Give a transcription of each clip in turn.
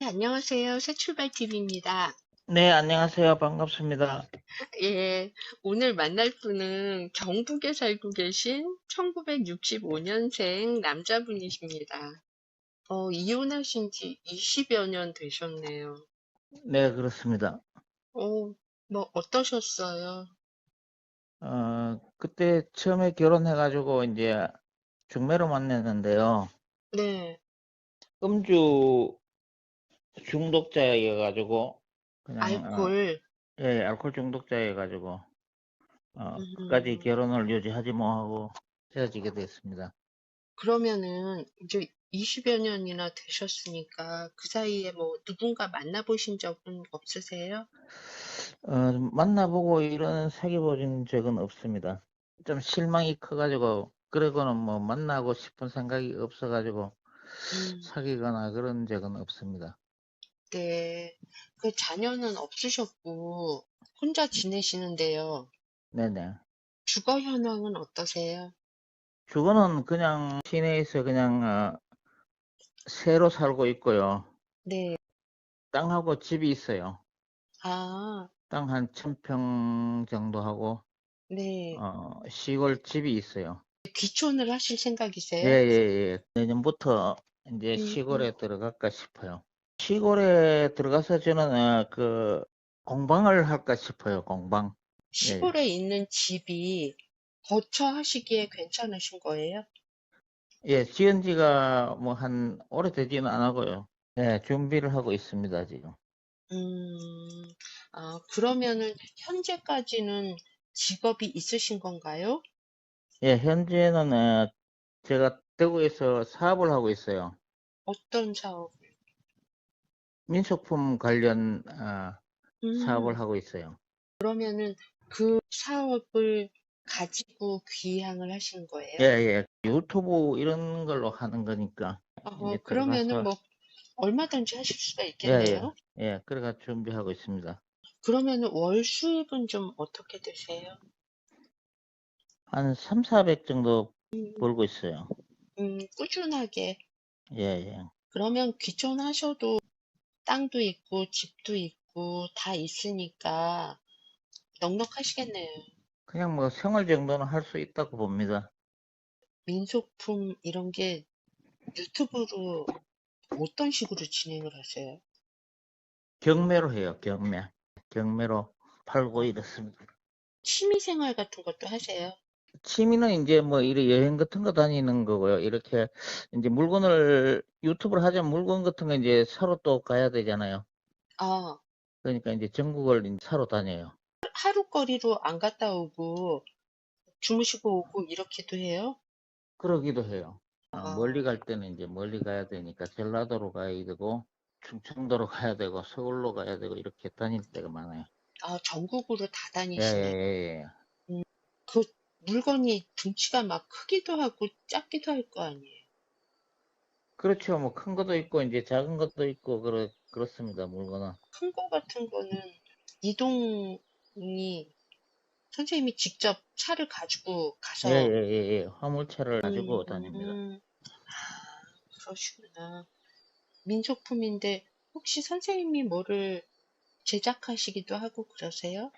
네, 안녕하세요. 새출발 TV입니다. 네, 안녕하세요. 반갑습니다. 예, 오늘 만날 분은 경북에 살고 계신 1965년생 남자분이십니다. 이혼하신 지 20여 년 되셨네요. 네, 그렇습니다. 뭐, 어떠셨어요? 그때 처음에 결혼해가지고 이제 중매로 만났는데요. 네, 음주 중독자여가지고 그냥, 알콜. 예, 알코올 중독자여가지고, 끝까지 음, 결혼을 유지하지 못하고 헤어지게 됐습니다. 그러면은 이제 20여 년이나 되셨으니까 그 사이에 뭐 누군가 만나보신 적은 없으세요? 만나보고 이런 사귀어 본 적은 없습니다. 좀 실망이 커가지고, 그러고는 뭐 만나고 싶은 생각이 없어가지고 음. 사귀거나 그런 적은 없습니다. 네. 그 자녀는 없으셨고 혼자 지내시는데요. 네네. 주거 현황은 어떠세요? 주거는 그냥 시내에서 그냥 새로 살고 있고요. 네. 땅하고 집이 있어요. 아, 땅 한 1000평 정도 하고 네. 시골 집이 있어요. 귀촌을 하실 예, 생각이세요? 예, 예. 내년부터 이제 음, 시골에 들어갈까 싶어요. 시골에 들어가서 저는 공방을 할까 싶어요. 공방. 예. 시골에 있는 집이 거처하시기에 괜찮으신 거예요? 예, 지은 지가 뭐 한 오래되지는 않았고요. 예, 준비를 하고 있습니다, 지금. 음, 그러면은 현재까지는 직업이 있으신 건가요? 예, 현재는 제가 대구에서 사업을 하고 있어요. 어떤 사업? 민속품 관련 사업을 음, 하고 있어요. 그러면은 그 사업을 가지고 귀향을 하신 예, 거예요? 예. 유튜브 이런 걸로 하는 거니까 이제 그러면은 들어가서 뭐 얼마든지 하실 수가 예, 예. 있겠네요. 예, 그래가 준비하고 있습니다. 그러면은 월 수입은 좀 어떻게 되세요? 한 3, 400 정도 벌고 있어요. 꾸준하게. 예, 예. 그러면 귀촌하셔도 땅도 있고 집도 있고 다 있으니까 넉넉하시겠네요. 그냥 뭐 생활 정도는 할 수 있다고 봅니다. 민속품 이런 게 유튜브로 어떤 식으로 진행을 하세요? 경매로 해요, 경매. 경매로 팔고 어, 이렇습니다. 취미 생활 같은 것도 하세요? 취미는 이제 뭐 이래 여행 같은 거 다니는 거고요. 이렇게 이제 물건을 유튜브를 하자면 물건 같은 거 이제 사러 또 가야 되잖아요. 아, 그러니까 이제 전국을 이제 사러 다녀요. 하루거리로 안 갔다 오고 주무시고 오고 이렇게도 해요? 그러기도 해요. 멀리 아, 갈 때는 이제 멀리 가야 되니까 전라도로 가야 되고 충청도로 가야 되고 서울로 가야 되고 이렇게 다닐 때가 많아요. 전국으로 다 예, 예, 다니시네요. 예. 예. 그 물건이 덩치가 막 크기도 하고 작기도 할 거 아니에요. 그렇죠. 뭐 큰 것도 있고 이제 작은 것도 있고 그렇습니다. 물건은. 큰 거 같은 거는 이동이 선생님이 직접 차를 가지고 예, 가서, 예, 예, 예. 화물차를 가지고 다닙니다. 음, 그러시구나. 민속품인데 혹시 선생님이 뭐를 제작하시기도 하고 그러세요?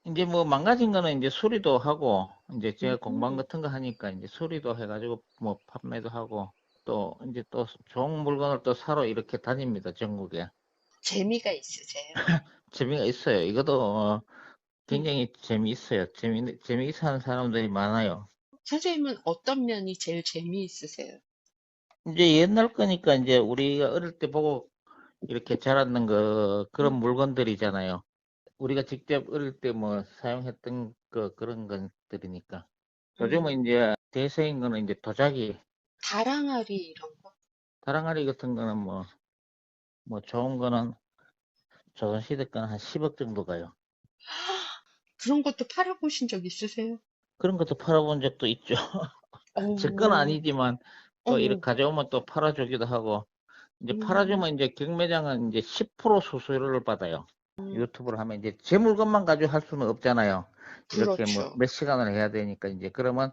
이제 뭐 망가진 거는 이제 수리도 하고 이제 제가 공방 음, 같은 거 하니까 이제 수리도 해가지고 뭐 판매도 하고 또 이제 또 좋은 물건을 또 사러 이렇게 다닙니다. 전국에. 재미가 있으세요? 재미가 있어요. 이것도 음, 굉장히 재미있어요. 재미있어 하는 사람들이 많아요. 선생님은 어떤 면이 제일 재미있으세요? 이제 옛날 거니까 이제 우리가 어릴 때 보고 이렇게 자랐는 그런 음, 물건들이잖아요. 우리가 직접 어릴 때 뭐 사용했던 그런 것들이니까. 요즘은 음, 이제 대세인 거는 이제 도자기, 다랑아리 이런 거? 다랑아리 같은 거는 뭐 좋은 거는 조선시대 거는 한 10억 정도 가요. 그런 것도 팔아보신 적 있으세요? 그런 것도 팔아본 적도 있죠. 제 건 어, 아니지만 또 이렇게 어, 가져오면 또 팔아주기도 하고 이제 음, 팔아주면 이제 경매장은 이제 10% 수수료를 받아요. 유튜브를 하면 이제 제 물건만 가지고 할 수는 없잖아요. 이렇게 뭐 그렇죠. 몇 시간을 해야 되니까 이제 그러면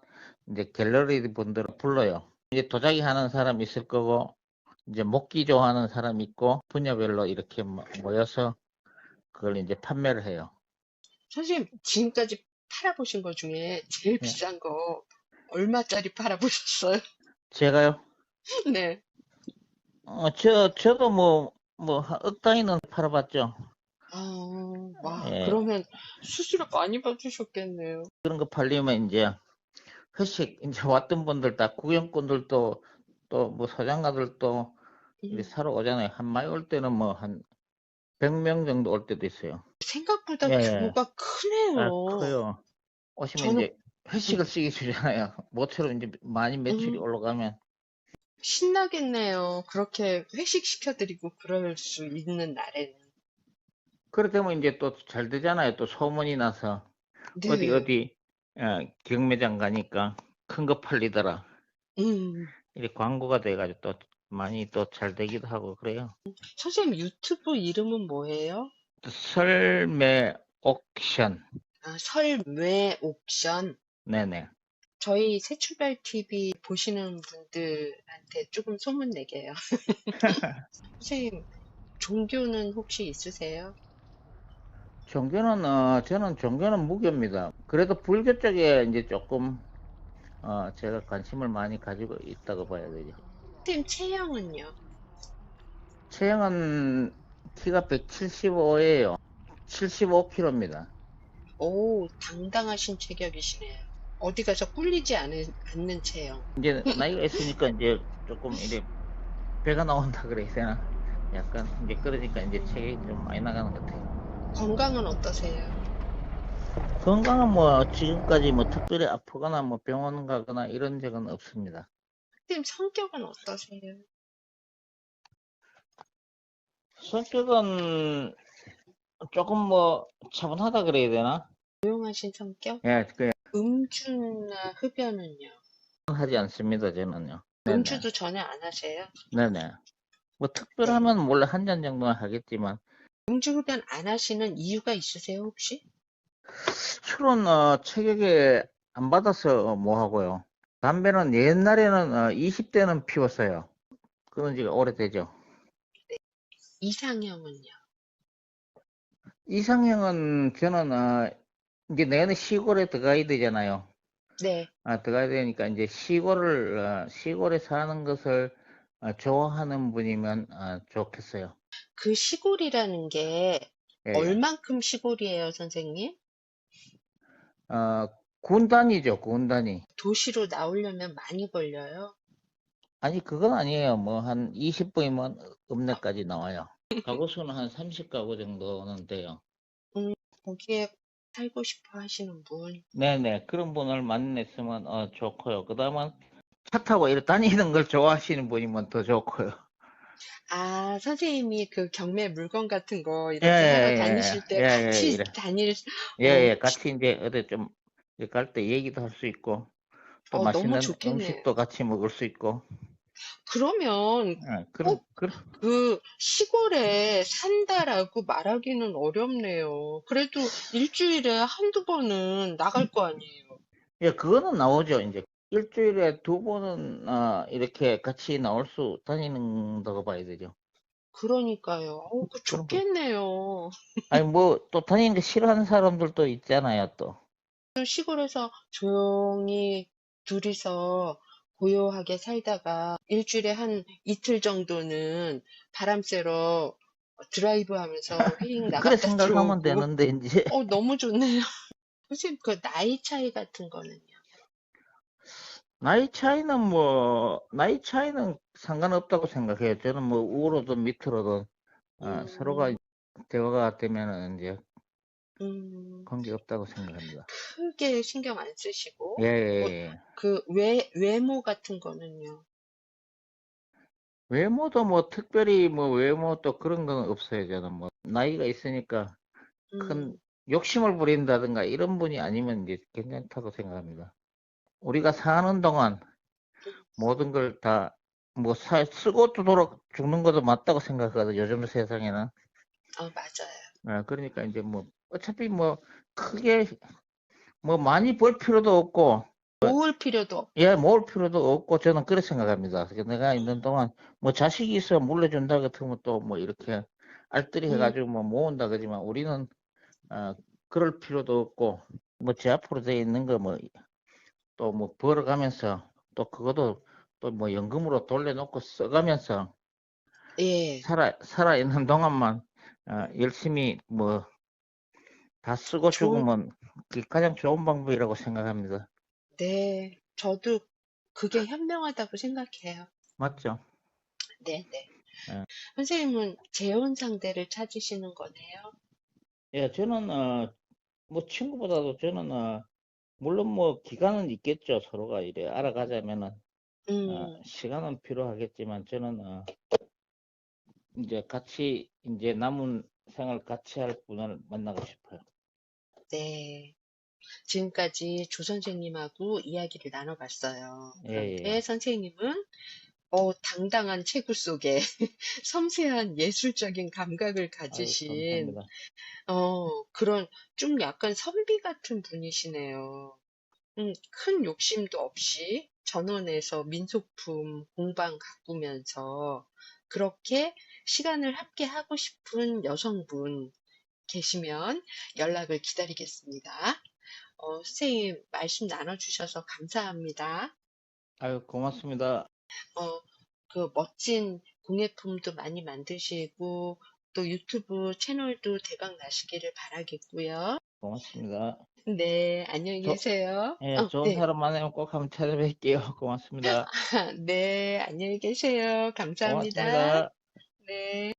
이제 갤러리 분들을 불러요. 이제 도자기 하는 사람 있을 거고 이제 먹기 좋아하는 사람이 있고 분야별로 이렇게 모여서 그걸 이제 판매를 해요. 선생님, 지금까지 팔아보신 것 중에 제일 예. 비싼 거 얼마짜리 팔아보셨어요? 제가요? 네. 저도 억 단위는 팔아봤죠. 와, 예. 그러면 수수료 많이 받으셨겠네요. 그런 거 팔리면 이제 회식 이제 왔던 분들 다 구경꾼들도 또 뭐 소장가들도 이렇게 음, 사러 오잖아요. 한 많이 올 때는 뭐 한 100명 정도 올 때도 있어요. 생각보다 예, 예. 규모가 크네요. 커요. 오시면 저는 이제 회식을 시게 주잖아요. 모처럼 이제 많이 매출이 음, 올라가면. 신나겠네요. 그렇게 회식시켜드리고 그럴 수 있는 날에는. 그렇게 되면 이제 또 잘 되잖아요. 또 소문이 나서 어디 네. 어디 경매장 가니까 큰 거 팔리더라. 음, 이렇게 광고가 돼가지고 또 많이 또 잘 되기도 하고 그래요. 선생님 유튜브 이름은 뭐예요? 설매 옥션. 아, 설외 옥션. 네네. 저희 새출발 TV 보시는 분들한테 조금 소문 내게요. 선생님, 종교는 혹시 있으세요? 종교는 저는 종교는 무교입니다. 그래도 불교 쪽에 이제 조금 제가 관심을 많이 가지고 있다고 봐야 되죠. 선생님, 체형은요? 체형은 키가 175예요. 75kg입니다. 오, 당당하신 체격이시네요. 어디 가서 꿀리지 않는 체형. 이제 나이가 있으니까 이제 조금 이제 배가 나온다 그래야 되나? 약간 이제 그러니까 이제 체격이 좀 많이 나가는 것 같아요. 건강은 어떠세요? 건강은 뭐 지금까지 뭐 특별히 아프거나 뭐 병원 가거나 이런 적은 없습니다. 선생님, 성격은 어떠세요? 성격은 조금 뭐 차분하다 그래야 되나? 조용하신 성격? 예, 그 음주나 흡연은요? 하지 않습니다, 저는요. 네네. 음주도 전혀 안 하세요? 네네. 뭐 네. 특별하면 몰래 한 잔 정도는 하겠지만 음주 흡연 안 하시는 이유가 있으세요, 혹시? 술은 체격에 안 받아서 뭐 하고요. 담배는 옛날에는 20대는 피웠어요. 그런 지가 오래되죠. 이상형은요? 이상형은 저는 이제 내년 시골에 들어가야 되잖아요. 네. 들어가야 되니까 이제 시골에 사는 것을 좋아하는 분이면 좋겠어요. 그 시골이라는 게 예, 예. 얼만큼 시골이에요, 선생님? 어, 군 단위죠, 군 단위. 도시로 나오려면 많이 걸려요. 아니, 그건 아니에요. 뭐, 한 20분이면 읍내까지 나와요. 가구 수는 한 30가구 정도는 돼요. 음, 거기에 살고 싶어 하시는 분. 네네. 그런 분을 만났으면, 좋고요. 그 다음은 차 타고 이렇게 다니는 걸 좋아하시는 분이면 더 좋고요. 아, 선생님이 그 경매 물건 같은 거 예, 이렇게 하러 예, 다니실 때 예, 예, 예, 같이 이래. 다닐, 예, 어, 예. 같이 이제 어디 좀 갈 때 얘기도 할 수 있고, 또 너무 맛있는 좋겠네요. 음식도 같이 먹을 수 있고, 그러면 그런, 꼭 그 시골에 산다라고 말하기는 어렵네요. 그래도 일주일에 한두 번은 나갈 거 아니에요. 예, 그거는 나오죠. 이제 일주일에 2번은 이렇게 같이 나올 수 다니는다고 봐야 되죠. 그러니까요. 그 그런 거. 좋겠네요. 아니 뭐 또 다니는 거 싫어하는 사람들도 있잖아요, 또. 시골에서 조용히 둘이서 고요하게 살다가 일주일에 한 이틀 정도는 바람 쐬러 드라이브 하면서 휙 그래 나갔다 생각하면 들어오고, 되는데 이제 너무 좋네요. 선생님, 그 나이 차이 같은 거는요? 나이 차이는 상관없다고 생각해요. 저는 뭐 위로든 밑으로든 서로가 음, 대화가 되면은 이제 음, 관계 없다고 생각합니다. 크게 신경 안 예, 예, 쓰시고, 뭐, 예. 그, 외모 같은 거는요? 외모도 뭐 특별히 뭐 외모 또 그런 건 없어요. 저는 뭐 나이가 있으니까 큰 음, 욕심을 부린다든가 이런 분이 아니면 이제 괜찮다고 생각합니다. 우리가 사는 동안 모든 걸 다 뭐 쓰고 또 돌아 죽는 것도 맞다고 생각하거든. 요즘 세상에는. 맞아요. 그러니까 이제 뭐 어차피 뭐 크게 뭐 많이 벌 필요도 없고 모을 필요도 없고. 예, 모을 필요도 없고 저는 그렇게 생각합니다. 내가 있는 동안 뭐 자식이 있어 물려준다 같으면 또 뭐 이렇게 알뜰히 음, 해가지고 뭐 모은다 그러지만 우리는 그럴 필요도 없고 뭐 제 앞으로 돼 있는 거 뭐 또 뭐 벌어가면서 또 그것도 또 뭐 연금으로 돌려놓고 써가면서 예, 살아 있는 동안만 열심히 뭐 다 쓰고 좋은, 죽으면 그게 가장 좋은 방법이라고 생각합니다. 네, 저도 그게 현명하다고 생각해요. 맞죠? 네, 네. 예, 선생님은 재혼 상대를 찾으시는 거네요. 예, 저는 뭐 친구보다도 저는 물론 뭐 기간은 있겠죠. 서로가 이래 알아가자면은 음, 시간은 필요하겠지만 저는 이제 같이 이제 남은 생을 같이 할 분을 만나고 싶어요. 네. 지금까지 조 선생님하고 이야기를 나눠봤어요. 예, 그런데 예. 선생님은 당당한 체구 속에 섬세한 예술적인 감각을 아유, 가지신 감사합니다. 그런 좀 약간 선비 같은 분이시네요. 큰 욕심도 없이 전원에서 민속품 공방 가꾸면서 그렇게 시간을 함께 하고 싶은 여성분 계시면 연락을 기다리겠습니다. 선생님 말씀 나눠주셔서 감사합니다. 아유, 고맙습니다. 어, 그 멋진 공예품도 많이 만드시고 또 유튜브 채널도 대박 나시기를 바라겠고요. 고맙습니다. 네, 안녕히 계세요. 예, 좋은 네. 사람 만나면 꼭 한번 찾아뵐게요. 고맙습니다. 네, 안녕히 계세요. 감사합니다. 고맙습니다. 네.